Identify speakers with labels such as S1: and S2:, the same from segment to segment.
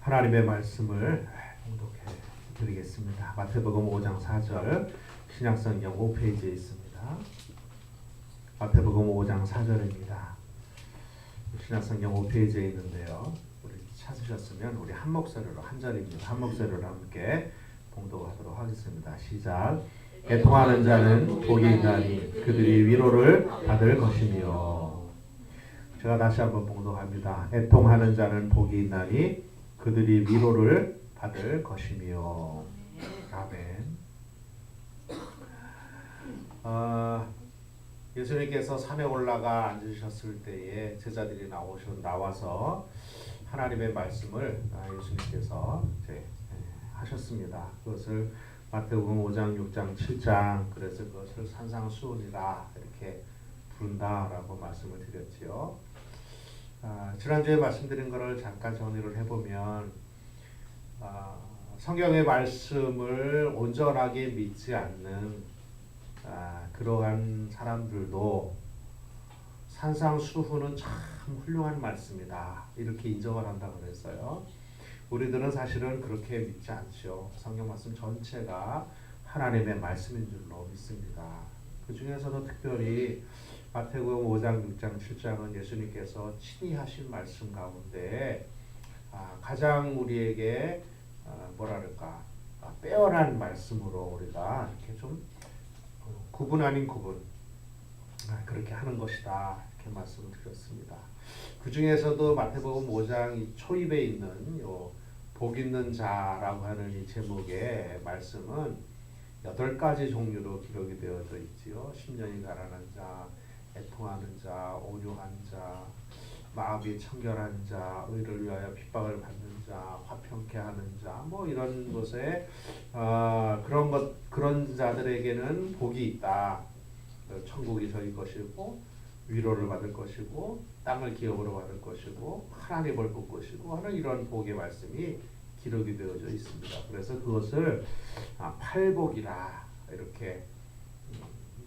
S1: 하나님의 말씀을 봉독해 드리겠습니다. 마태복음 5장 4절 신약성경 5페이지에 있습니다. 마태복음 5장 4절입니다. 신약성경 5페이지에 있는데요. 우리 찾으셨으면 우리 한 목소리로 한 절입니다. 한 목소리로 함께 봉독하도록 하겠습니다. 시작. 애통하는 자는 복이 있나니 그들이 위로를 받을 것이며. 제가 다시 한번 봉독합니다. 애통하는 자는 복이 있나니 그들이 위로를 받을 것이며. 아멘. 예수님께서 산에 올라가 앉으셨을 때에 제자들이 나와서 하나님의 말씀을 예수님께서 하셨습니다. 그것을 마태복음 5장, 6장, 7장 그래서 그것을 산상수훈이라 이렇게 부른다라고 말씀을 드렸지요. 지난주에 말씀드린 것을 잠깐 정리를 해보면 성경의 말씀을 온전하게 믿지 않는 그러한 사람들도 산상수훈은 참 훌륭한 말씀이다 이렇게 인정을 한다고 그랬어요. 우리들은 사실은 그렇게 믿지 않죠. 성경 말씀 전체가 하나님의 말씀인 줄로 믿습니다. 그 중에서도 특별히 마태복음 5장, 6장, 7장은 예수님께서 친히 하신 말씀 가운데 가장 우리에게 빼어난 말씀으로 우리가 이렇게 좀 구분 아닌 구분 그렇게 하는 것이다 이렇게 말씀을 드렸습니다. 그 중에서도 마태복음 5장 초입에 있는 복 있는 자라고 하는 이 제목의 말씀은 8가지 종류로 기록이 되어져 있지요. 심령이 가난한 자, 애통하는 자, 온유한 자, 마음이 청결한 자, 의를 위하여 핍박을 받는 자, 화평케 하는 자, 이런 것에 그런 자들에게는 복이 있다. 천국이 저희 것이고 위로를 받을 것이고 땅을 기업으로 받을 것이고 하나님을 볼 것이고 하는 이런 복의 말씀이 기록이 되어져 있습니다. 그래서 그것을 팔복이라 이렇게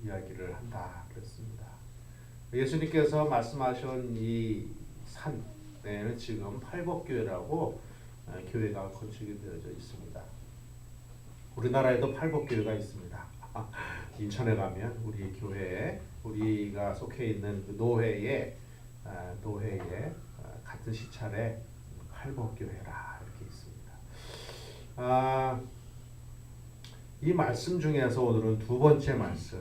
S1: 이야기를 한다 그랬습니다. 예수님께서 말씀하신 이 산에는 지금 팔복교회라고 교회가 건축이 되어져 있습니다. 우리나라에도 팔복교회가 있습니다. 인천에 가면 우리 교회에 우리가 속해 있는 그 노회에 같은 시찰에 팔복교회라 이렇게 있습니다. 이 말씀 중에서 오늘은 두 번째 말씀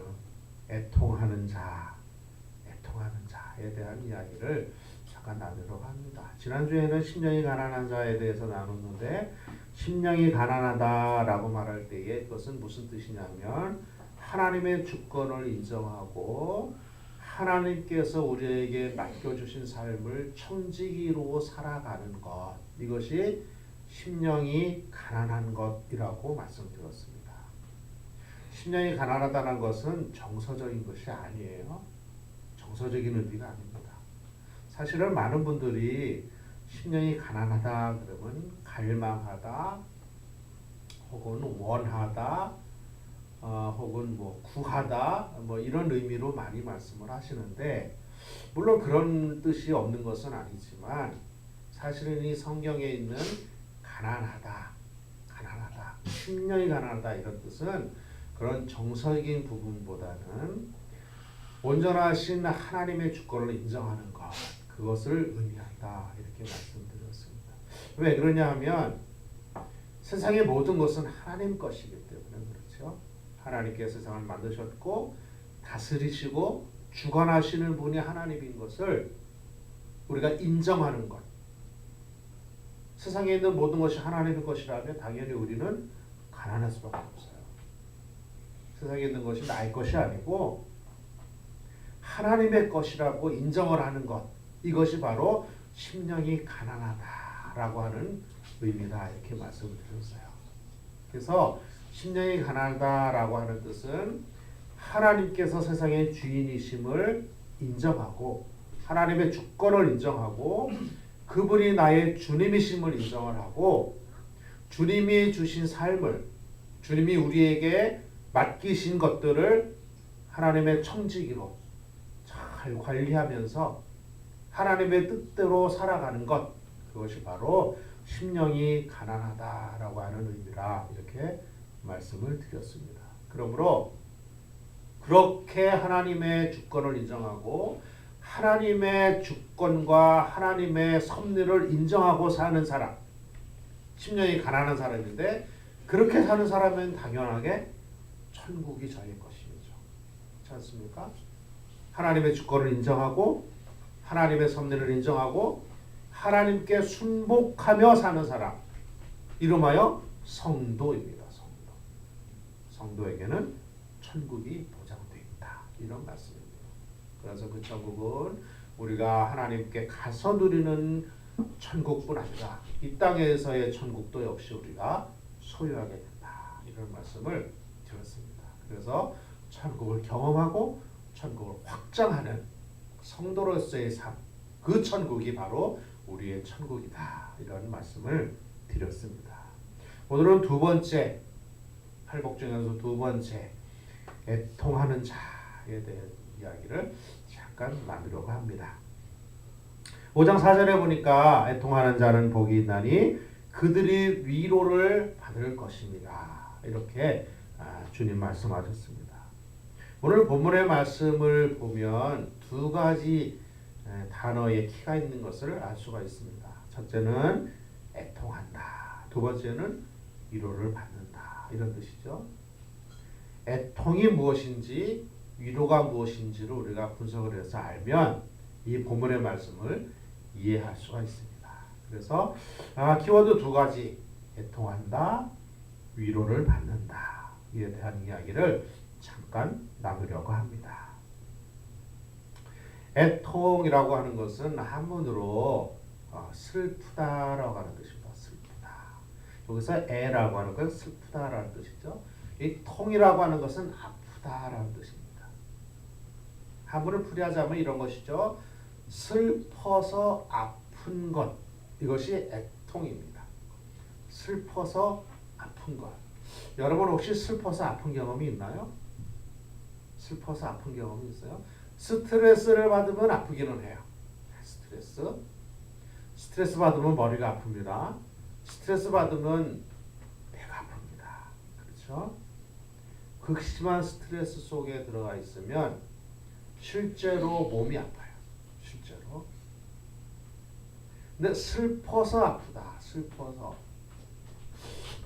S1: 애통하는 자에 대한 이야기를 잠깐 나누려고 합니다. 지난주에는 심령이 가난한 자에 대해서 나눴는데 심령이 가난하다라고 말할 때에 그것은 무슨 뜻이냐면 하나님의 주권을 인정하고 하나님께서 우리에게 맡겨주신 삶을 청지기로 살아가는 것, 이것이 심령이 가난한 것이라고 말씀드렸습니다. 심령이 가난하다는 것은 정서적인 것이 아니에요. 정서적인 의미가 아닙니다. 사실은 많은 분들이 심령이 가난하다 그러면 갈망하다 혹은 원하다 혹은 구하다 이런 의미로 많이 말씀을 하시는데 물론 그런 뜻이 없는 것은 아니지만 사실은 이 성경에 있는 가난하다 심령이 가난하다 이런 뜻은 그런 정서적인 부분보다는 온전하신 하나님의 주권을 인정하는 것 그것을 의미한다 이렇게 말씀드렸습니다. 왜 그러냐 하면 세상의 모든 것은 하나님 것이기 때문에 그렇죠. 하나님께 세상을 만드셨고 다스리시고 주관하시는 분이 하나님인 것을 우리가 인정하는 것. 세상에 있는 모든 것이 하나님의 것이라면 당연히 우리는 가난할 수밖에 없어요. 세상에 있는 것이 나의 것이 아니고 하나님의 것이라고 인정을 하는 것. 이것이 바로 심령이 가난하다라고 하는 의미다 이렇게 말씀을 드렸어요. 그래서 심령이 가난하다라고 하는 뜻은 하나님께서 세상의 주인이심을 인정하고 하나님의 주권을 인정하고 그분이 나의 주님이심을 인정을 하고 주님이 주신 삶을 주님이 우리에게 맡기신 것들을 하나님의 청지기로 잘 관리하면서 하나님의 뜻대로 살아가는 것 그것이 바로 심령이 가난하다라고 하는 의미라 이렇게 말씀을 드렸습니다. 그러므로 그렇게 하나님의 주권을 인정하고 하나님의 주권과 하나님의 섭리를 인정하고 사는 사람, 심령이 가난한 사람인데 그렇게 사는 사람은 당연하게 천국이 저의 것이죠. 그렇지 않습니까? 하나님의 주권을 인정하고 하나님의 섭리를 인정하고 하나님께 순복하며 사는 사람, 이름하여 성도입니다. 성도. 성도에게는 천국이 보장되어 있다. 이런 말씀입니다. 그래서 그 천국은 우리가 하나님께 가서 누리는 천국뿐 아니라 이 땅에서의 천국도 역시 우리가 소유하게 된다. 이런 말씀을 드렸습니다. 그래서 천국을 경험하고 천국을 확장하는 성도로서의 삶, 그 천국이 바로 우리의 천국이다. 이런 말씀을 드렸습니다. 오늘은 두 번째, 팔복 중에서 두 번째, 애통하는 자에 대한 이야기를 잠깐 나누려고 합니다. 5장 4절에 보니까 애통하는 자는 복이 있나니 그들이 위로를 받을 것입니다. 이렇게 주님 말씀하셨습니다. 오늘 본문의 말씀을 보면 두 가지 단어의 키가 있는 것을 알 수가 있습니다. 첫째는 애통한다. 두 번째는 위로를 받는다. 이런 뜻이죠. 애통이 무엇인지 위로가 무엇인지를 우리가 분석을 해서 알면 이 본문의 말씀을 이해할 수가 있습니다. 그래서 키워드 두 가지, 애통한다, 위로를 받는다. 이에 대한 이야기를 잠깐 나누려고 합니다. 애통이라고 하는 것은 한문으로 슬프다라고 하는 뜻입니다. 슬프다. 여기서 애라고 하는 건 슬프다라는 뜻이죠. 이 통이라고 하는 것은 아프다라는 뜻입니다. 한문을 풀이하자면 이런 것이죠. 슬퍼서 아픈 것, 이것이 애통입니다. 슬퍼서 아픈 것. 여러분 혹시 슬퍼서 아픈 경험이 있나요? 슬퍼서 아픈 경험이 있어요? 스트레스를 받으면 아프기는 해요. 스트레스 받으면 머리가 아픕니다. 스트레스 받으면 배가 아픕니다. 그렇죠? 극심한 스트레스 속에 들어가 있으면 실제로 몸이 아파요. 실제로. 근데 슬퍼서 아프다.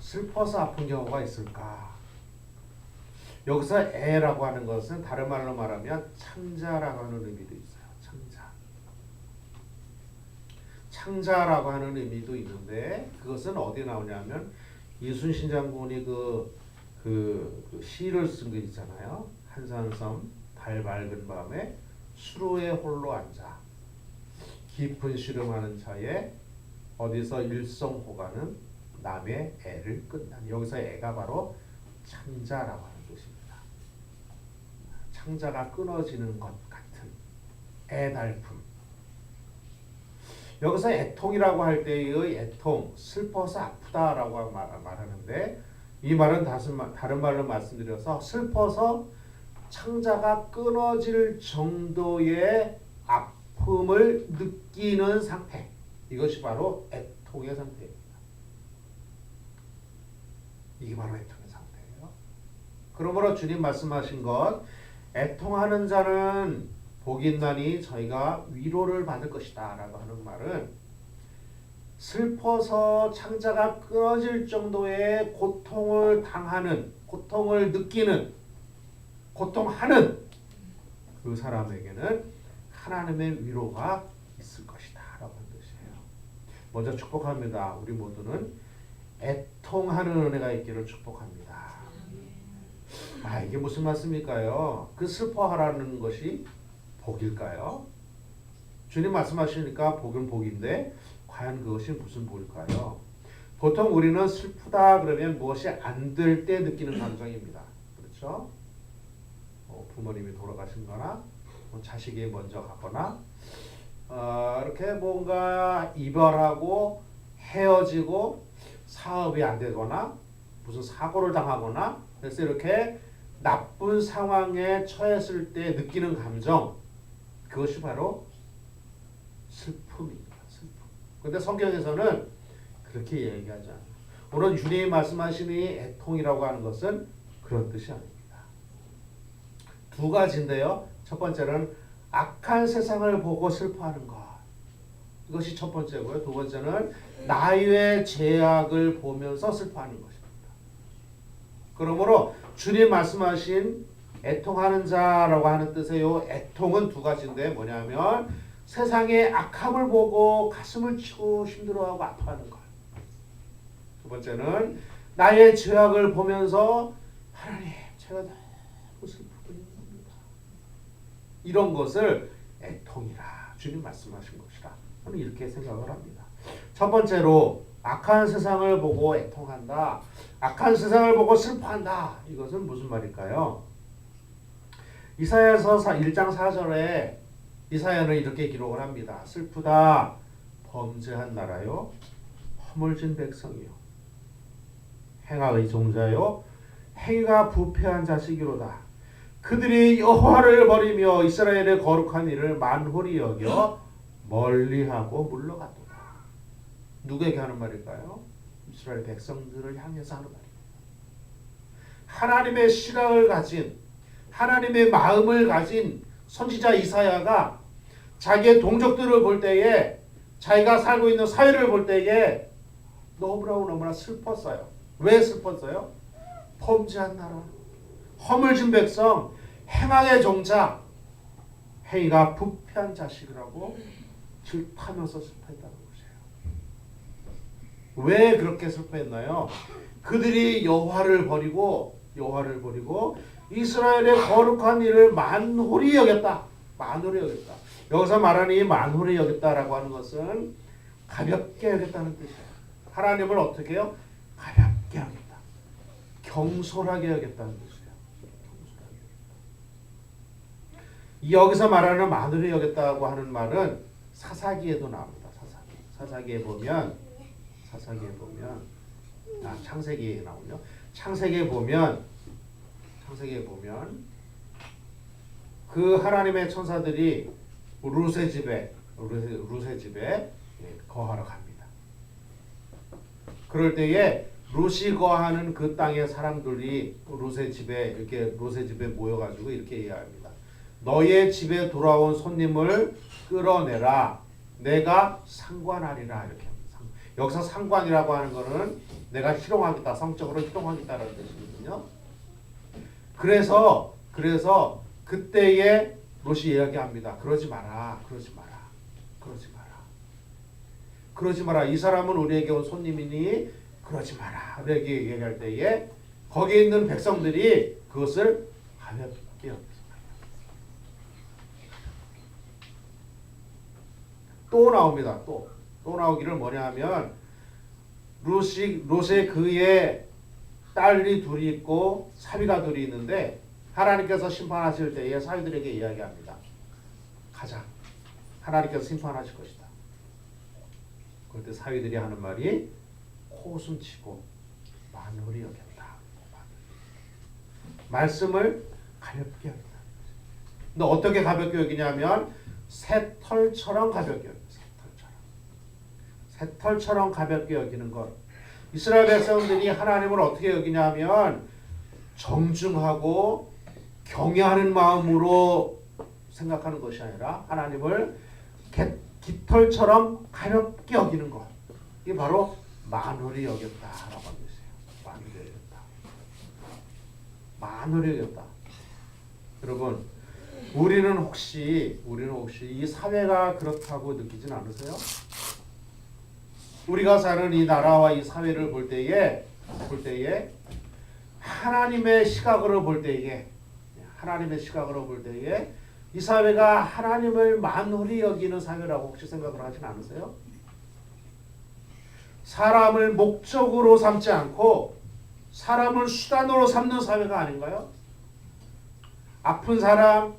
S1: 슬퍼서 아픈 경우가 있을까? 여기서 애라고 하는 것은 다른 말로 말하면 창자라고 하는 의미도 있어요. 창자라고 하는 의미도 있는데 그것은 어디 나오냐면 이순신 장군이 그 시를 쓴 거 있잖아요. 한산섬 달 밝은 밤에 수로에 홀로 앉아 깊은 시름하는 차에 어디서 일성호가는 남의 애를 끝나니. 여기서 애가 바로 창자라고 하는 뜻입니다. 창자가 끊어지는 것 같은 애달픔. 여기서 애통이라고 할 때의 애통, 슬퍼서 아프다라고 말하는데 이 말은 다른 말로 말씀드려서 슬퍼서 창자가 끊어질 정도의 아픔을 느끼는 상태. 이것이 바로 애통의 상태입니다. 이게 바로 애통의 상태예요. 그러므로 주님 말씀하신 것, 애통하는 자는 복이 있나니 저희가 위로를 받을 것이다 라고 하는 말은 슬퍼서 창자가 끊어질 정도의 고통을 당하는, 고통을 느끼는, 고통하는 그 사람에게는 하나님의 위로가 있을 것이다 라고 하는 뜻이에요. 먼저 축복합니다. 우리 모두는 애통하는 은혜가 있기를 축복합니다. 이게 무슨 말씀일까요? 그 슬퍼하라는 것이 복일까요? 주님 말씀하시니까 복은 복인데 과연 그것이 무슨 복일까요? 보통 우리는 슬프다 그러면 무엇이 안 될 때 느끼는 감정입니다. 그렇죠? 부모님이 돌아가신 거나 자식이 먼저 가거나 이렇게 뭔가 이별하고 헤어지고 사업이 안 되거나 무슨 사고를 당하거나 그래서 이렇게 나쁜 상황에 처했을 때 느끼는 감정, 그것이 바로 슬픔입니다. 슬픔. 근데 성경에서는 그렇게 얘기하지 않아요. 오늘 주님이 말씀하시는 이 애통이라고 하는 것은 그런 뜻이 아닙니다. 두 가지인데요. 첫 번째는 악한 세상을 보고 슬퍼하는 것. 이것이 첫 번째고요. 두 번째는 나의 죄악을 보면서 슬퍼하는 것입니다. 그러므로 주님 말씀하신 애통하는 자라고 하는 뜻의 요 애통은 두 가지인데 뭐냐면 세상의 악함을 보고 가슴을 치고 힘들어하고 아파하는 것. 두 번째는 나의 죄악을 보면서 하나님 제가 너무 슬프고 힘듭니다. 이런 것을 애통이라 주님 말씀하신 것이라 저는 이렇게 생각을 합니다. 첫 번째로 악한 세상을 보고 애통한다. 악한 세상을 보고 슬퍼한다. 이것은 무슨 말일까요? 이사야서 1장 4절에 이사야는 이렇게 기록을 합니다. 슬프다 범죄한 나라요 허물진 백성이요 행악의 종자요 행위가 부패한 자식이로다. 그들이 여호와를 버리며 이스라엘의 거룩한 일을 만홀히 여겨 멀리하고 물러갔도다. 누구에게 하는 말일까요? 이스라엘 백성들을 향해서 하는 말입니다. 하나님의 시각을 가진 하나님의 마음을 가진 선지자 이사야가 자기의 동족들을 볼 때에 자기가 살고 있는 사회를 볼 때에 너무나 슬펐어요. 왜 슬펐어요? 범죄한 나라, 허물진 백성, 행악의 종자, 행위가 부패한 자식이라고 질타하면서 슬퍼했다는 것이에요. 왜 그렇게 슬퍼했나요? 그들이 여호와를 버리고 이스라엘의 거룩한 일을 만홀히 여겼다. 만홀히 여겼다. 여기서 말하는 이 만홀히 여겼다라고 하는 것은 가볍게 여겼다는 뜻이에요. 하나님을 어떻게 해요? 가볍게 여겼다. 경솔하게 여겼다는 뜻이에요. 경솔하게 여겼다. 여기서 말하는 만홀히 여겼다고 하는 말은 사사기에도 나옵니다. 사사기에 보면 창세기에 나오죠. 창세기에 보면 그 하나님의 천사들이 룻의 집에 거하러 갑니다. 그럴 때에 룻이 거하는 그 땅의 사람들이 룻의 집에 모여가지고 이렇게 이야기합니다. 너의 집에 돌아온 손님을 끌어내라. 내가 상관하리라. 이렇게 합니다. 여기서 상관이라고 하는 것은 내가 희롱하겠다, 성적으로 희롱하겠다라는 뜻이거든요. 그래서 그때에 롯이 이야기합니다. 그러지 마라. 이 사람은 우리에게 온 손님이니 그러지 마라. 이렇게 얘기할 때에 거기에 있는 백성들이 그것을 가볍게 여겼습니다. 또 나옵니다. 또 나오기를 뭐냐 하면 롯의 그의 딸이 둘이 있고 사위가 둘이 있는데 하나님께서 심판하실 때에 사위들에게 이야기합니다. 가자. 하나님께서 심판하실 것이다. 그때 사위들이 하는 말이 코숨치고 만홀히 여겼다. 말씀을 가볍게 여긴다. 근데 어떻게 가볍게 여기냐면 새털처럼 가볍게 여긴다. 새털처럼 가볍게 여기는 것. 이스라엘 백성들이 하나님을 어떻게 여기냐면 정중하고 경외하는 마음으로 생각하는 것이 아니라 하나님을 깃털처럼 가볍게 여기는 것. 이게 바로 만홀히 여겼다라고 하는 것이에요. 만홀히 여겼다. 여러분, 우리는 혹시 이 사회가 그렇다고 느끼진 않으세요? 우리가 사는 이 나라와 이 사회를 볼 때에 하나님의 시각으로 볼 때에 이 사회가 하나님을 만홀히 여기는 사회라고 혹시 생각을 하진 않으세요? 사람을 목적으로 삼지 않고 사람을 수단으로 삼는 사회가 아닌가요? 아픈 사람,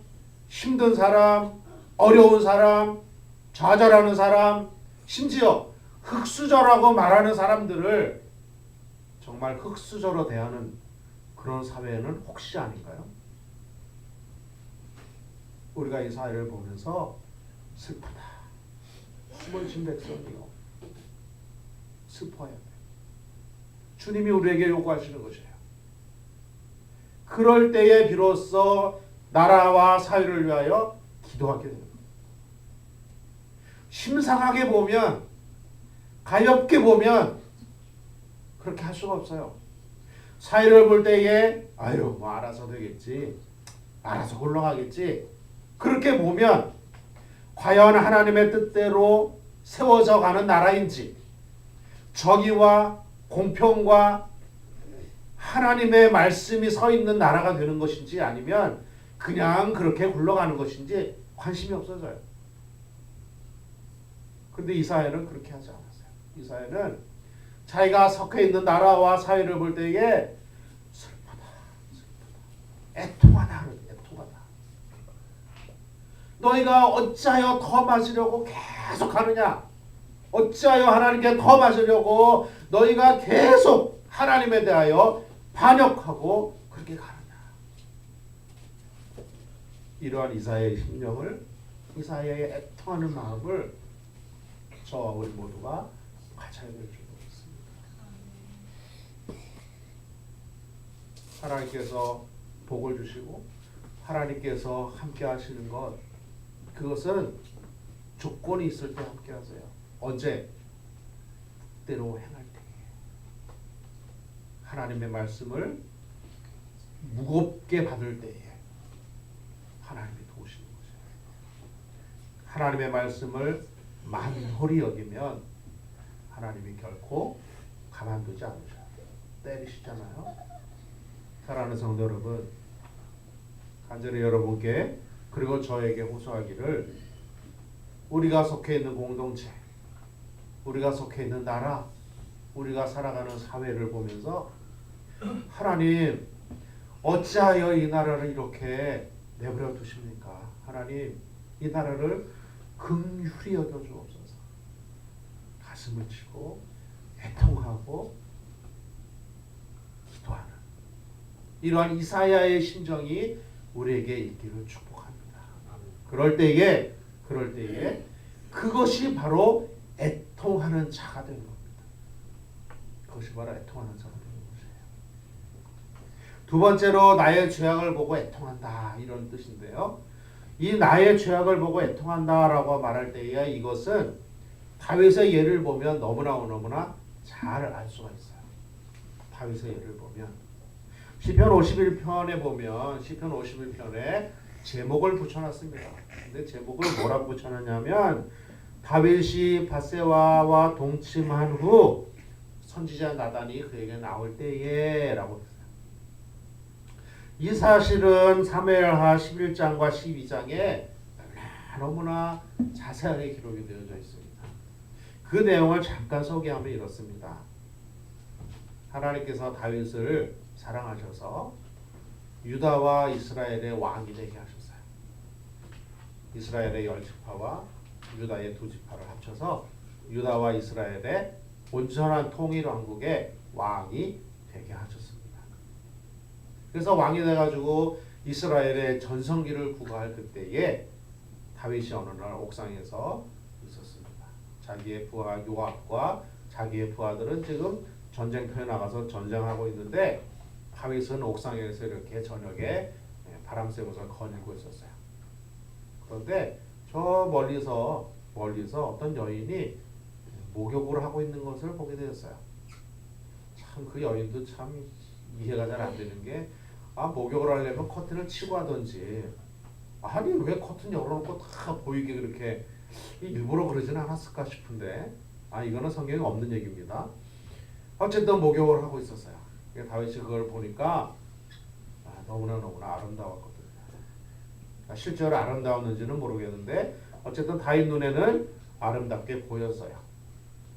S1: 힘든 사람, 어려운 사람, 좌절하는 사람, 심지어 흙수저라고 말하는 사람들을 정말 흙수저로 대하는 그런 사회는 혹시 아닌가요? 우리가 이 사회를 보면서 슬프다. 숨어진 백성이요. 슬퍼해야 돼요. 주님이 우리에게 요구하시는 것이에요. 그럴 때에 비로소 나라와 사회를 위하여 기도하게 되는 거예요. 심상하게 보면, 가볍게 보면 그렇게 할 수가 없어요. 사회를 볼 때에 아유 뭐 알아서 되겠지, 알아서 굴러가겠지, 그렇게 보면 과연 하나님의 뜻대로 세워져 가는 나라인지, 정의와 공평과 하나님의 말씀이 서 있는 나라가 되는 것인지, 아니면 그냥 그렇게 굴러가는 것인지 관심이 없어져요. 근데 이사야는 그렇게 하지 않았어요. 이사야는 자기가 속해 있는 나라와 사회를 볼 때에 슬프다, 애통하다, 애통하다. 너희가 어찌하여 더 맞으려고 계속 하느냐? 어찌하여 하나님께 더 맞으려고 너희가 계속 하나님에 대하여 반역하고 그렇게 가느냐? 이러한 이사야의 심령을, 이사야의 애통하는 마음을 저와 우리 모두가 같이 알게 해주고 있습니다. 하나님께서 복을 주시고 하나님께서 함께 하시는 것, 그것은 조건이 있을 때 함께 하세요. 언제? 뜻대로 행할 때. 하나님의 말씀을 무겁게 받을 때에 하나님이 도우시는 거죠. 하나님의 말씀을 만홀히 여기면 하나님이 결코 가만두지 않으셔요. 때리시잖아요. 사랑하는 성도 여러분, 간절히 여러분께 그리고 저에게 호소하기를, 우리가 속해 있는 공동체, 우리가 속해 있는 나라, 우리가 살아가는 사회를 보면서 하나님 어찌하여 이 나라를 이렇게 내버려 두십니까? 하나님 이 나라를 긍휼히 여겨 주옵소서. 가슴을 치고 애통하고 기도하는 이러한 이사야의 심정이 우리에게 있기를 축복합니다. 그럴 때에 그것이 바로 애통하는 자가 되는 겁니다. 그것이 바로 애통하는 자가 되는 것이에요. 두 번째로 나의 죄악을 보고 애통한다, 이런 뜻인데요. 이 나의 죄악을 보고 애통한다라고 말할 때에 이것은 다윗의 예를 보면 너무나 잘 알 수가 있어요. 다윗의 예를 보면 시편 51편에 보면 시편 51편에 제목을 붙여놨습니다. 근데 제목을 뭐라고 붙여놨냐면 다윗이 밧세바와 동침한 후 선지자 나단이 그에게 나올 때에 라고 했어요. 이 사실은 사무엘하 11장과 12장에 너무나 자세하게 기록이 되어져 있습니다. 그 내용을 잠깐 소개하면 이렇습니다. 하나님께서 다윗을 사랑하셔서 유다와 이스라엘의 왕이 되게 하셨어요. 이스라엘의 10지파와 유다의 2지파를 합쳐서 유다와 이스라엘의 온전한 통일 왕국의 왕이 되게 하셨습니다. 그래서 왕이 돼가지고 이스라엘의 전성기를 구가할 그때에 다윗이 어느 날 옥상에서 있었습니다. 자기의 부하 요압과 자기의 부하들은 지금 전쟁터에 나가서 전쟁하고 있는데 다윗은 옥상에서 이렇게 저녁에 바람 쐬면서 거닐고 있었어요. 그런데 저 멀리서 어떤 여인이 목욕을 하고 있는 것을 보게 되었어요. 참 그 여인도 참 이해가 잘 안 되는 게, 목욕을 하려면 커튼을 치고 하든지, 아니 왜 커튼 열어놓고 다 보이게 그렇게 일부러 그러진 않았을까 싶은데, 이거는 성경에 없는 얘기입니다. 어쨌든 목욕을 하고 있었어요. 다윗이 그걸 보니까 너무나 아름다웠거든요. 실제로 아름다웠는지는 모르겠는데 어쨌든 다윗 눈에는 아름답게 보였어요.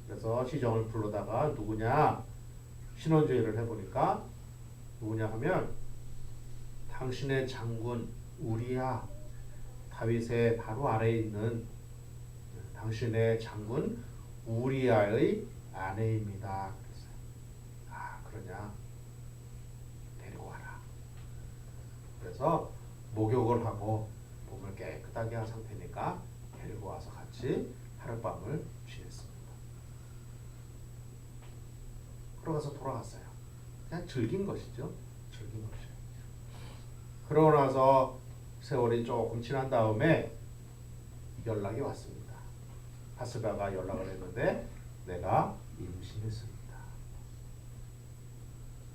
S1: 그래서 시정을 불러다가 누구냐 신원조회를 해보니까 누구냐 하면 당신의 장군 우리야, 다윗의 바로 아래에 있는 당신의 장군 우리야의 아내입니다. 그랬어요. 그러냐? 데리고 와라. 그래서 목욕을 하고 몸을 깨끗하게 한 상태니까 데리고 와서 같이 하룻밤을 지냈습니다. 들어가서 돌아갔어요. 그냥 즐긴 것이죠. 즐긴 것이에요. 그러고 나서 세월이 조금 지난 다음에 연락이 왔습니다. 바스바가 연락을 했는데 내가 임신했습니다.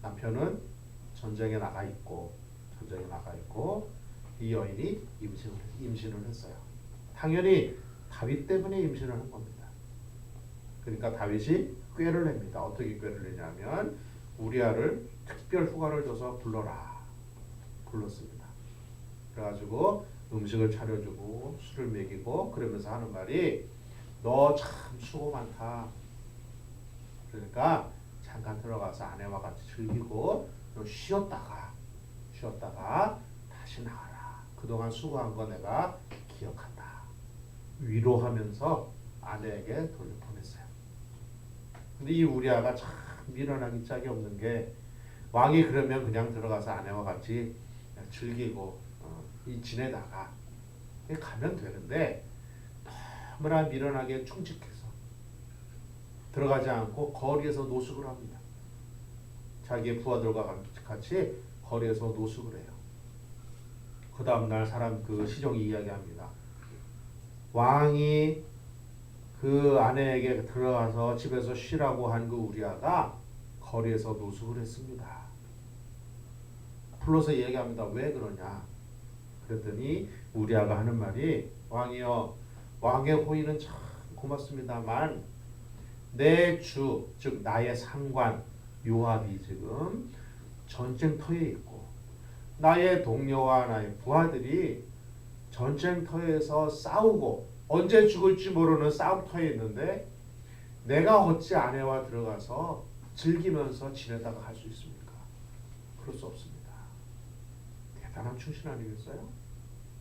S1: 남편은 전쟁에 나가 있고 이 여인이 임신을 했어요. 당연히 다윗 때문에 임신을 한 겁니다. 그러니까 다윗이 꾀를 냅니다. 어떻게 꾀를 내냐면 우리아를 특별 휴가를 줘서 불렀습니다. 그래가지고 음식을 차려주고 술을 먹이고 그러면서 하는 말이 너 참 수고 많다. 그러니까 잠깐 들어가서 아내와 같이 즐기고 너 쉬었다가 다시 나와라. 그동안 수고한 거 내가 기억한다. 위로하면서 아내에게 돌려보냈어요. 근데 이 우리아가 참 미련하기 짝이 없는 게 왕이 그러면 그냥 들어가서 아내와 같이 즐기고 지내다가 가면 되는데 너무나 미련하게 충직해서 들어가지 않고 거리에서 노숙을 합니다. 자기의 부하들과 같이 거리에서 노숙을 해요. 그 다음날 그 시종이 이야기합니다. 왕이 그 아내에게 들어가서 집에서 쉬라고 한 그 우리아가 거리에서 노숙을 했습니다. 불러서 얘기합니다. 왜 그러냐? 그랬더니 우리아가 하는 말이 왕이여 왕의 호의는 참 고맙습니다만 내 주, 즉 나의 상관 요압이 지금 전쟁터에 있고 나의 동료와 나의 부하들이 전쟁터에서 싸우고 언제 죽을지 모르는 싸움터에 있는데 내가 어찌 아내와 들어가서 즐기면서 지내다가 할 수 있습니까? 그럴 수 없습니다. 대단한 충신 아니겠어요?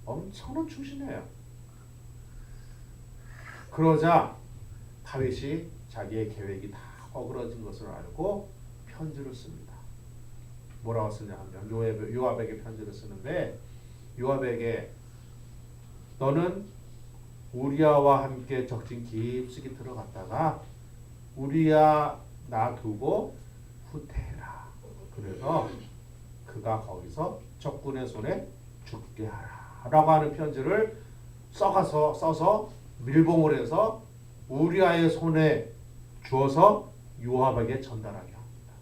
S1: 엄청난 충신이에요. 그러자 다윗이 자기의 계획이 다 어그러진 것을 알고 편지를 씁니다. 뭐라고 쓰냐면 요압에게 편지를 쓰는데 요압에게 너는 우리아와 함께 적진 깊숙이 들어갔다가 우리아 놔두고 후퇴해라. 그래서 그가 거기서 적군의 손에 죽게 하라 라고 하는 편지를 써서 밀봉을 해서 우리아의 손에 주어서 요압에게 전달하게 합니다.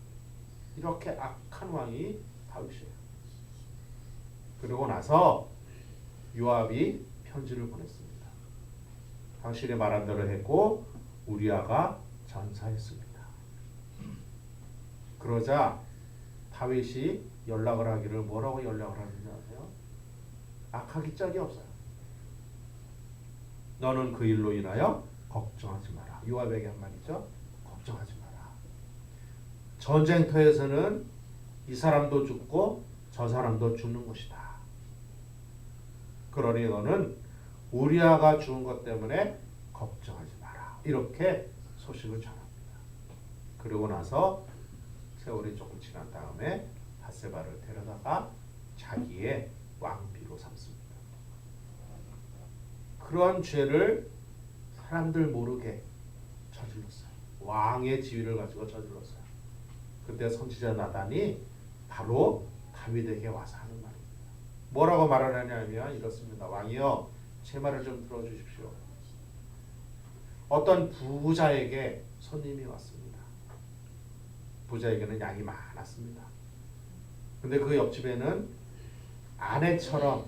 S1: 이렇게 악한 왕이 다윗이에요. 그러고 나서 요압이 편지를 보냈습니다. 당신이 말한 대로 했고 우리아가 전사했습니다. 그러자 다윗이 연락을 하기를 뭐라고 연락을 하는지 아세요? 악하기 짝이 없어요. 너는 그 일로 인하여 걱정하지 마라. 요압에게 한 말이죠. 걱정하지 마라. 전쟁터에서는 이 사람도 죽고 저 사람도 죽는 것이다. 그러니 너는 우리아가 죽은 것 때문에 걱정하지 마라. 이렇게 소식을 전합니다. 그러고 나서 세월이 조금 지난 다음에 바세바를 데려다가 자기의 왕비로 삼습니다. 그러한 죄를 사람들 모르게 저질렀어요. 왕의 지위를 가지고 저질렀어요. 그때 선지자 나단이 바로 다윗에게 와서 하는 말입니다. 뭐라고 말을 하냐면 이렇습니다. 왕이여 제 말을 좀 들어주십시오. 어떤 부자에게 손님이 왔습니다. 부자에게는 양이 많았습니다. 근데 그 옆집에는 아내처럼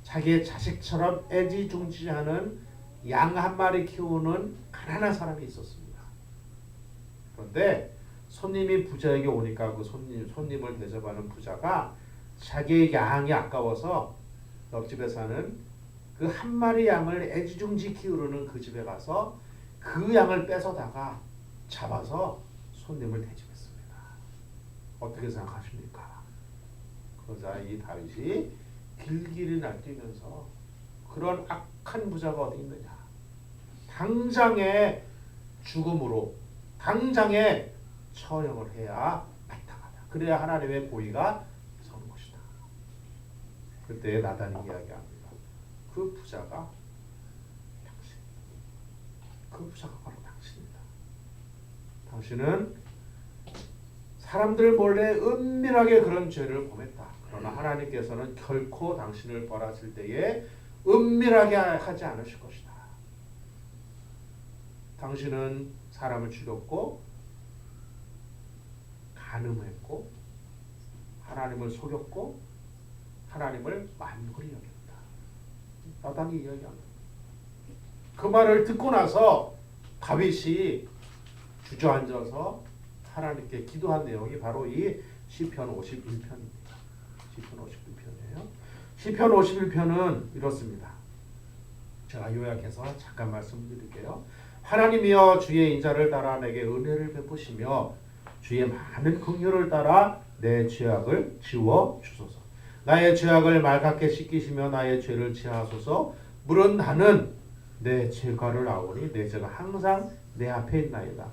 S1: 자기의 자식처럼 애지중지하는 양 한 마리 키우는 가난한 사람이 있었습니다. 그런데 손님이 부자에게 오니까 그 손님을 대접하는 부자가 자기의 양이 아까워서 옆집에 사는 그 한 마리 양을 애지중지 키우는 그 집에 가서 그 양을 뺏어다가 잡아서 손님을 대접했습니다. 어떻게 생각하십니까? 그러자 이 다윗이 길길이 날뛰면서 그런 악한 부자가 어디 있느냐? 당장의 죽음으로 당장의 처형을 해야 마땅하다. 그래야 하나님의 보위가 서는 것이다. 그때 나단이 이야기합니다. 그 부자가 당신. 그 부자가 바로 당신입니다. 당신은 사람들 몰래 은밀하게 그런 죄를 범했다. 그러나 하나님께서는 결코 당신을 벌하실 때에 은밀하게 하지 않으실 것이다. 당신은 사람을 죽였고 간음했고 하나님을 속였고 하나님을 만골히 여겼다. 나단이 이야기합니다. 그 말을 듣고 나서 다윗이 주저앉아서 하나님께 기도한 내용이 바로 이 시편 51편입니다. 시편 51편이에요. 시편 51편은 이렇습니다. 제가 요약해서 잠깐 말씀드릴게요. 하나님이여 주의 인자를 따라 내게 은혜를 베푸시며 주의 많은 긍휼을 따라 내 죄악을 지워 주소서. 나의 죄악을 맑게 씻기시며 나의 죄를 지하소서. 물은 나는 내 죄가를 아오니 내 죄가 항상 내 앞에 있나이다.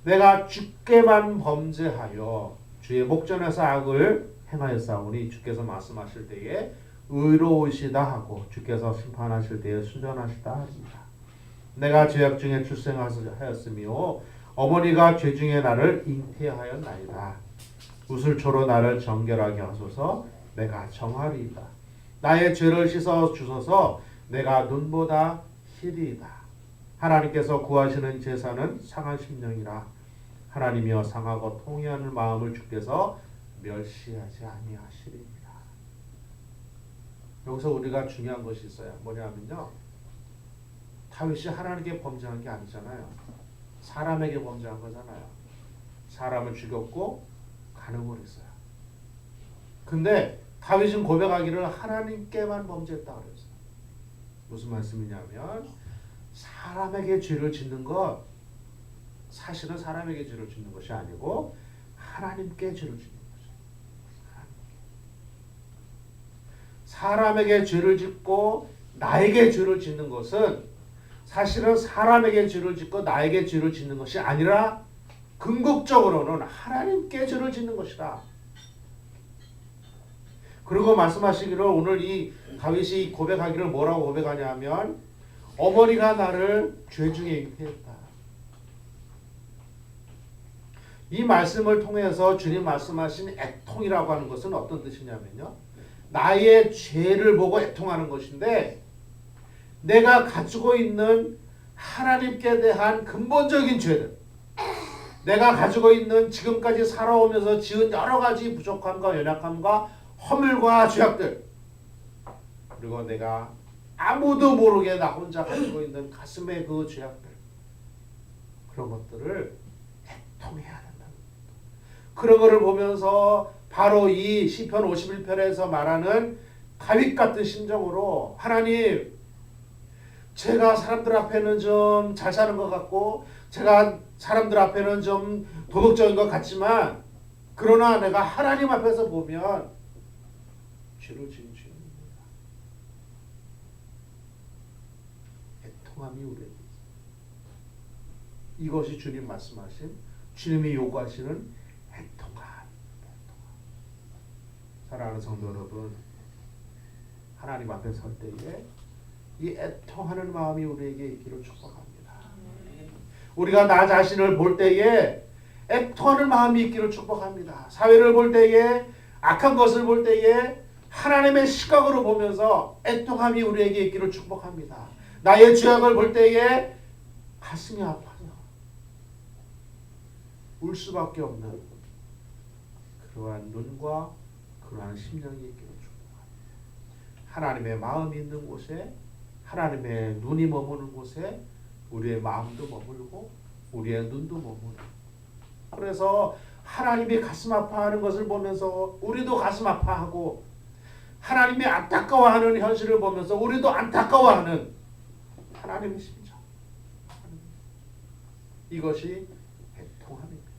S1: 내가 주께만 범죄하여 주의 목전에서 악을 행하였사오니 주께서 말씀하실 때에 의로우시다 하고 주께서 심판하실 때에 순전하시다 하리이다. 내가 죄악 중에 출생하였으며 어머니가 죄 중에 나를 잉태하였나이다. 우슬초로 나를 정결하게 하소서. 내가 정하리이다. 나의 죄를 씻어 주소서. 내가 눈보다 희리이다. 하나님께서 구하시는 제사는 상한 심령이라. 하나님이여 상하고 통회하는 마음을 주께서 멸시하지 아니하시리이다. 여기서 우리가 중요한 것이 있어요. 뭐냐면요. 다윗이 하나님께 범죄한 게 아니잖아요. 사람에게 범죄한 거잖아요. 사람을 죽였고 간음을 했어요. 근데 다윗은 고백하기를 하나님께만 범죄했다 그랬어요. 무슨 말씀이냐면 사람에게 죄를 짓는 것 사실은 사람에게 죄를 짓는 것이 아니고 하나님께 죄를 짓는 거죠. 사람에게 죄를 짓고 나에게 죄를 짓는 것은 사실은 사람에게 죄를 짓고 나에게 죄를 짓는 것이 아니라 궁극적으로는 하나님께 죄를 짓는 것이다. 그리고 말씀하시기를 오늘 이 다윗이 고백하기를 뭐라고 고백하냐면 어머니가 나를 죄 중에 잉태했다. 이 말씀을 통해서 주님 말씀하신 애통이라고 하는 것은 어떤 뜻이냐면요. 나의 죄를 보고 애통하는 것인데 내가 가지고 있는 하나님께 대한 근본적인 죄들, 내가 가지고 있는 지금까지 살아오면서 지은 여러 가지 부족함과 연약함과 허물과 죄악들, 그리고 내가 아무도 모르게 나 혼자 가지고 있는 가슴의 그 죄악들, 그런 것들을 애통해야 된다. 그런 것을 보면서 바로 이 시편 51편에서 말하는 다윗 같은 심정으로 하나님, 제가 사람들 앞에는 좀 잘 사는 것 같고 제가 사람들 앞에는 좀 도덕적인 것 같지만 그러나 내가 하나님 앞에서 보면 죄를 지은 죄인입니다. 애통함이 우리에게 있습니다. 이것이 주님 말씀하신 주님이 요구하시는 애통함. 사랑하는 성도 여러분, 하나님 앞에 설 때에 이 애통하는 마음이 우리에게 있기를 축복합니다. 우리가 나 자신을 볼 때에 애통하는 마음이 있기를 축복합니다. 사회를 볼 때에 악한 것을 볼 때에 하나님의 시각으로 보면서 애통함이 우리에게 있기를 축복합니다. 나의 죄악을 볼 때에 가슴이 아파서 울 수밖에 없는 그러한 눈과 그러한 심령이 있기를 축복합니다. 하나님의 마음이 있는 곳에 하나님의 눈이 머무는 곳에 우리의 마음도 머물고 우리의 눈도 머무는. 그래서 하나님이 가슴 아파하는 것을 보면서 우리도 가슴 아파하고 하나님이 안타까워하는 현실을 보면서 우리도 안타까워하는 하나님의 심정. 이것이 애통함입니다.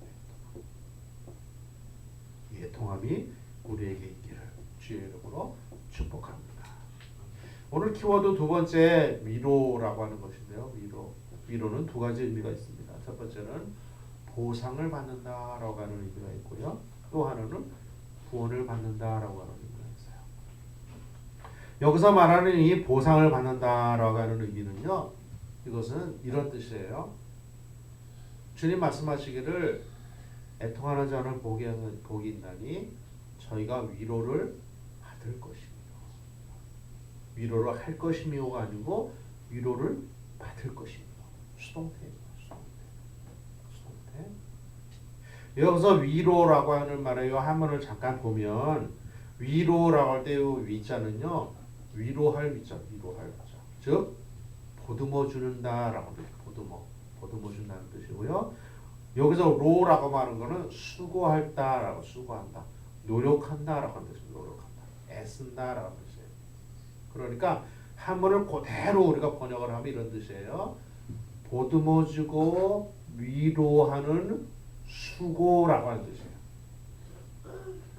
S1: 이 애통함이 우리에게 있기를 주의 이름으로 축복합니다. 오늘 키워드 두 번째 위로라고 하는 것인데요. 위로는 두 가지 의미가 있습니다. 첫 번째는 보상을 받는다라고 하는 의미가 있고요. 또 하나는 구원을 받는다라고 하는 의미가 있어요. 여기서 말하는 이 보상을 받는다라고 하는 의미는요. 이것은 이런 뜻이에요. 주님 말씀하시기를 애통하는 자는 복이 있나니 저희가 위로를 받을 것이며 위로를 할 것이며가 아니고 위로를 받을 것이며 수동태입니다. 수동태. 여기서 위로라고 하는 말의 한문을 잠깐 보면 위로라고 할 때 이 위자는요 위로할 위자, 즉 보듬어 주는다라고 뜻이에요. 보듬어 준다는 뜻이고요. 여기서 로라고 말하는 거는 수고한다라고 수고한다, 노력한다라고 하는 뜻이에요. 노력한다, 애쓴다라고 하는 뜻이에요. 그러니까 한문을 그대로 우리가 번역을 하면 이런 뜻이에요. 보듬어주고 위로하는 수고라고 하는 뜻이에요.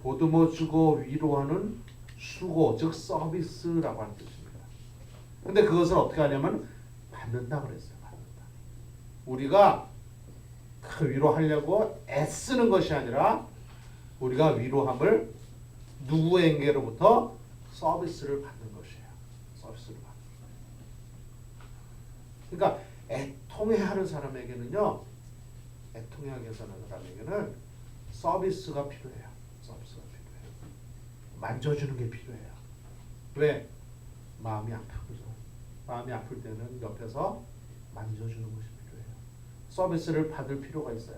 S1: 보듬어주고 위로하는 수고, 즉 서비스라고 하는 뜻입니다. 근데 그것을 어떻게 하냐면 받는다 그랬어요. 받는다. 우리가 그 위로하려고 애쓰는 것이 아니라 우리가 위로함을 누구에게로부터 서비스를 받는 것이에요. 서비스를 받는 거예요. 그러니까 애통해하는 사람에게는요, 애통해하는 사람에게는 서비스가 필요해요. 서비스가 필요해요. 만져주는 게 필요해요. 왜? 마음이 아프죠. 마음이 아플 때는 옆에서 만져주는 것이 필요해요. 서비스를 받을 필요가 있어요.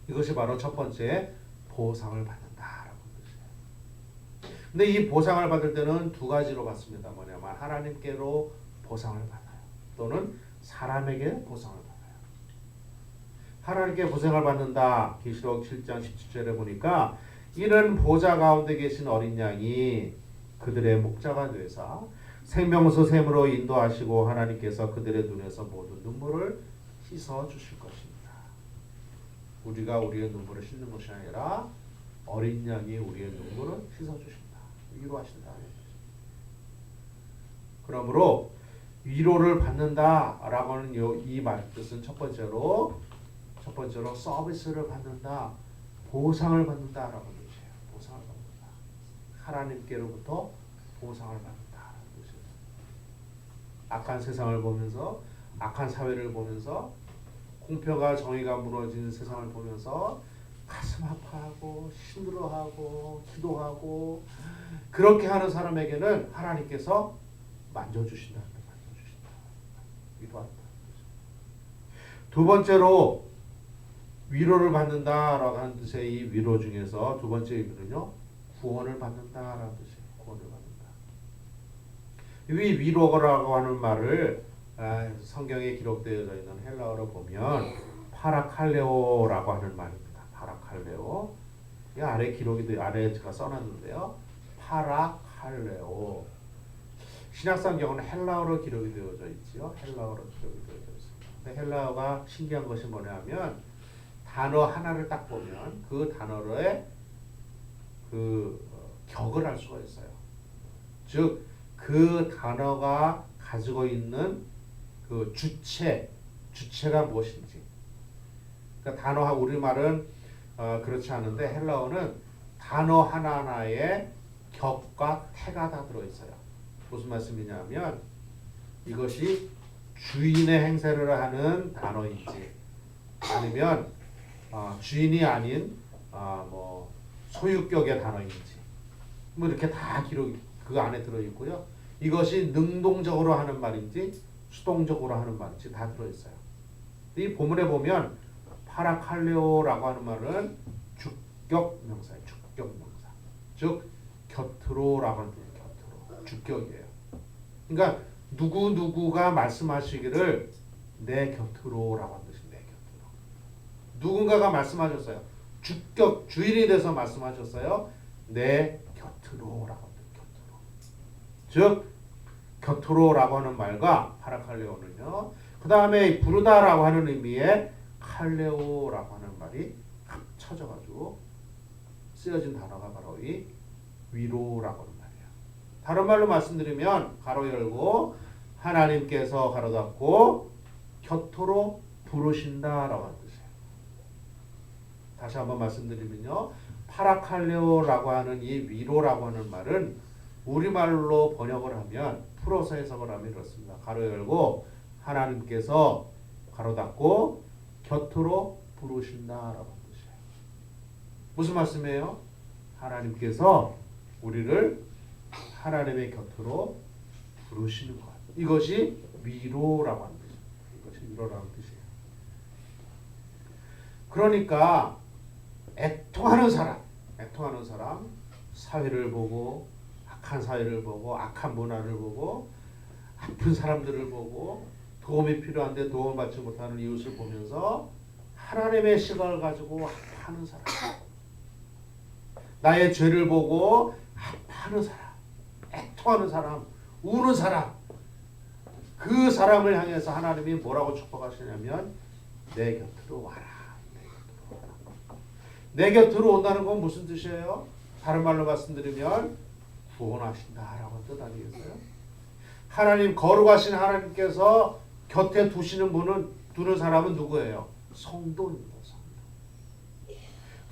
S1: 이것이 바로 첫 번째 보상을 받는다라고 뜻이에요. 근데 이 보상을 받을 때는 두 가지로 받습니다. 뭐냐면 하나님께로 보상을 받아요. 또는 사람에게 보상을 받아요. 하나님께 보상을 받는다. 계시록 7장 17절에 보니까 이는 보좌 가운데 계신 어린 양이 그들의 목자가 되사 생명수 샘으로 인도하시고 하나님께서 그들의 눈에서 모든 눈물을 씻어 주실 것입니다. 우리가 우리의 눈물을 씻는 것이 아니라 어린 양이 우리의 눈물을 씻어 주신다. 위로하신다. 그러므로 위로를 받는다라고 하는 이 말 뜻은 첫 번째로 서비스를 받는다, 보상을 받는다라고 뜻이에요. 보상을 받는다. 하나님께로부터 보상을 받는다라는 뜻이에요. 악한 세상을 보면서, 악한 사회를 보면서, 공평과 정의가 무너진 세상을 보면서 가슴 아파하고 힘들어하고 기도하고 그렇게 하는 사람에게는 하나님께서 만져주신다. 위로한다. 두 번째로 위로를 받는다라고 하는 뜻의 이 위로 중에서 두 번째 의미는요, 구원을 받는다라는 뜻이에요. 구원을 받는다. 이 위로라고 하는 말을 성경에 기록되어져 있는 헬라어로 보면 파라칼레오라고 하는 말입니다. 파라칼레오. 이 아래 아래 제가 써놨는데요. 파라칼레오. 신약성경은 헬라어로 기록이 되어져 있지요. 헬라어로 기록이 되어져 있습니다. 근데 헬라어가 신기한 것이 뭐냐면 단어 하나를 딱 보면 그 단어의 격을 알 수가 있어요. 즉 그 단어가 가지고 있는 그 주체가 무엇인지. 그러니까 단어 우리말은 그렇지 않은데 헬라어는 단어 하나하나에 격과 태가 다 들어 있어요. 무슨 말씀이냐면 이것이 주인의 행세를 하는 단어인지 아니면 주인이 아닌 뭐 소유격의 단어인지 뭐 이렇게 다 기록이 그 안에 들어 있고요. 이것이 능동적으로 하는 말인지 수동적으로 하는 말인지 다 들어 있어요. 이 본문에 보면 파라칼레오라고 하는 말은 주격 명사예요. 주격 명사. 즉 곁으로라고 하는 뜻이에요. 곁으로. 주격이에요. 그러니까 누구가 말씀하시기를 내 곁으로라고 하는 뜻이에요. 내 곁으로. 누군가가 말씀하셨어요. 주격 주인이 돼서 말씀하셨어요. 내 곁으로라고 하는 곁으로. 즉 곁으로라고 하는 말과 파라칼레오는요. 그 다음에 부르다라고 하는 의미의 칼레오라고 하는 말이 합쳐져가지고 쓰여진 단어가 바로 이 위로라고 하는 말이에요. 다른 말로 말씀드리면 가로 열고 하나님께서 가로 닫고 곁으로 부르신다라고 하는 뜻이에요. 다시 한번 말씀드리면요. 파라칼레오라고 하는 이 위로라고 하는 말은 우리말로 번역을 하면 풀어서 해석을 하면 이렇습니다. 가로 열고 하나님께서 가로 닫고 곁으로 부르신다라고 하는 뜻이에요. 무슨 말씀이에요? 하나님께서 우리를 하나님의 곁으로 부르시는 것. 이것이 위로라고 하는 뜻이에요. 이것이 위로라는 뜻이에요. 그러니까 애통하는 사람, 사회를 보고 악한 사회를 보고 악한 문화를 보고 아픈 사람들을 보고 도움이 필요한데 도움을 받지 못하는 이웃을 보면서 하나님의 시각을 가지고 아파하는 사람, 나의 죄를 보고 아파하는 사람, 애통하는 사람, 우는 사람, 그 사람을 향해서 하나님이 뭐라고 축복하시냐면 내 곁으로 와라. 내 곁으로 온다는 건 무슨 뜻이에요? 다른 말로 말씀드리면 구원하신다라고 뜻 아니겠어요? 하나님, 거룩하신 하나님께서 곁에 두는 사람은 누구예요? 성도입니다. 성도.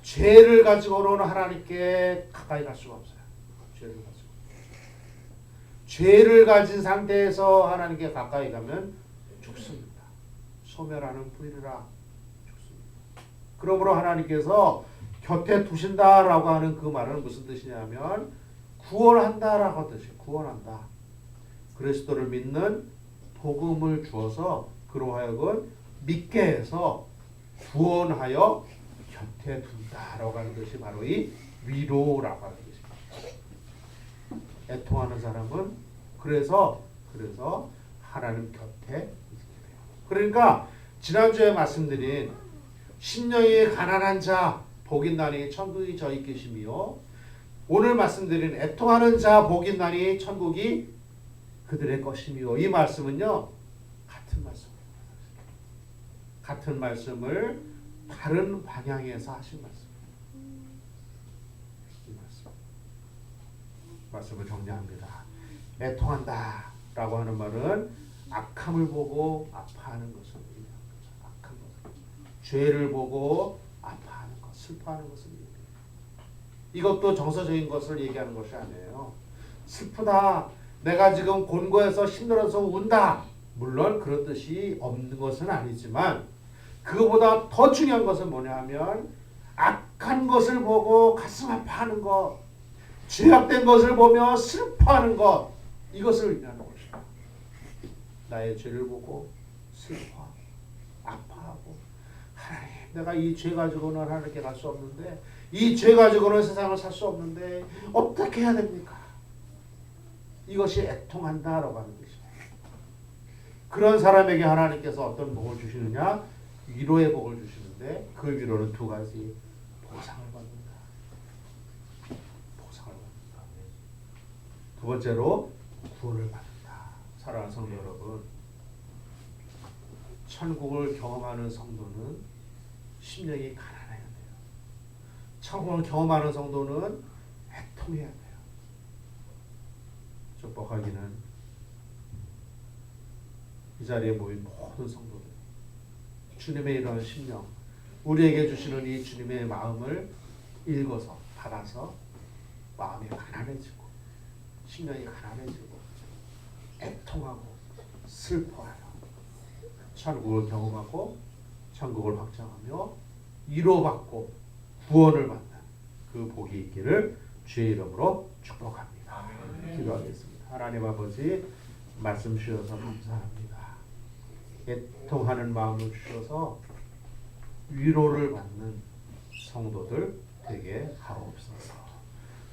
S1: 죄를 가지고는 하나님께 가까이 갈 수가 없어요. 죄를 가진 상태에서 하나님께 가까이 가면 죽습니다. 소멸하는 불이라 죽습니다. 그러므로 하나님께서 곁에 두신다라고 하는 그 말은 무슨 뜻이냐면 구원한다라고 뜻이에요. 구원한다. 그리스도를 믿는 복음을 주어서 그로 하여금 믿게 해서 구원하여 곁에 둔다라고 하는 것이 바로 이 위로라고 하는 것입니다. 애통하는 사람은 그래서 하나님 곁에 있게 돼요. 그러니까 지난주에 말씀드린 심령이 가난한 자 복이 나니 천국이 저희 계심이요, 오늘 말씀드린 애통하는 자 복이 나니 천국이 그들의 것이며, 이 말씀은요 같은 말씀을 다른 방향에서 하신 말씀입니다. 이 말씀을 정리합니다. 애통한다 라고 하는 말은 악함을 보고 아파하는 것을 의미합니다. 악한 것, 죄를 보고 아파하는 것, 슬퍼하는 것을 의미합니다. 이것도 정서적인 것을 얘기하는 것이 아니에요. 슬프다, 내가 지금 곤고해서 힘들어서 운다, 물론 그런 뜻이 없는 것은 아니지만 그거보다 더 중요한 것은 뭐냐 하면 악한 것을 보고 가슴 아파하는 것, 죄악된 것을 보며 슬퍼하는 것, 이것을 의미하는 것이다. 나의 죄를 보고 슬퍼하고 아파하고, 하나님, 내가 이 죄 가지고는 하나님께 갈 수 없는데, 이 죄 가지고는 세상을 살 수 없는데 어떻게 해야 됩니까? 이것이 애통한다라고 하는 것이에요. 그런 사람에게 하나님께서 어떤 복을 주시느냐? 위로의 복을 주시는데 그 위로는 두 가지. 보상을 받는다. 보상을 받는다. 두 번째로 구원을 받는다. 사랑하는 성도 여러분, 천국을 경험하는 성도는 심령이 가난해야 돼요. 천국을 경험하는 성도는 애통해야 돼요. 축복하기는 이 자리에 모인 모든 성도들, 주님의 이러한 심령, 우리에게 주시는 이 주님의 마음을 읽어서 받아서 마음이 가난해지고 심령이 가난해지고 애통하고 슬퍼하여 천국을 경험하고 천국을 확장하며 위로받고 구원을 받는 그 복이 있기를 주의 이름으로 축복합니다. 기도하겠습니다. 하나님 아버지, 말씀 주셔서 감사합니다. 애통하는 마음을 주셔서 위로를 받는 성도들 되게 하옵소서.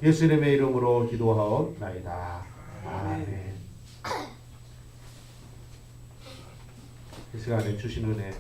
S1: 예수님의 이름으로 기도하옵나이다. 아멘. 이 시간에 주신 은혜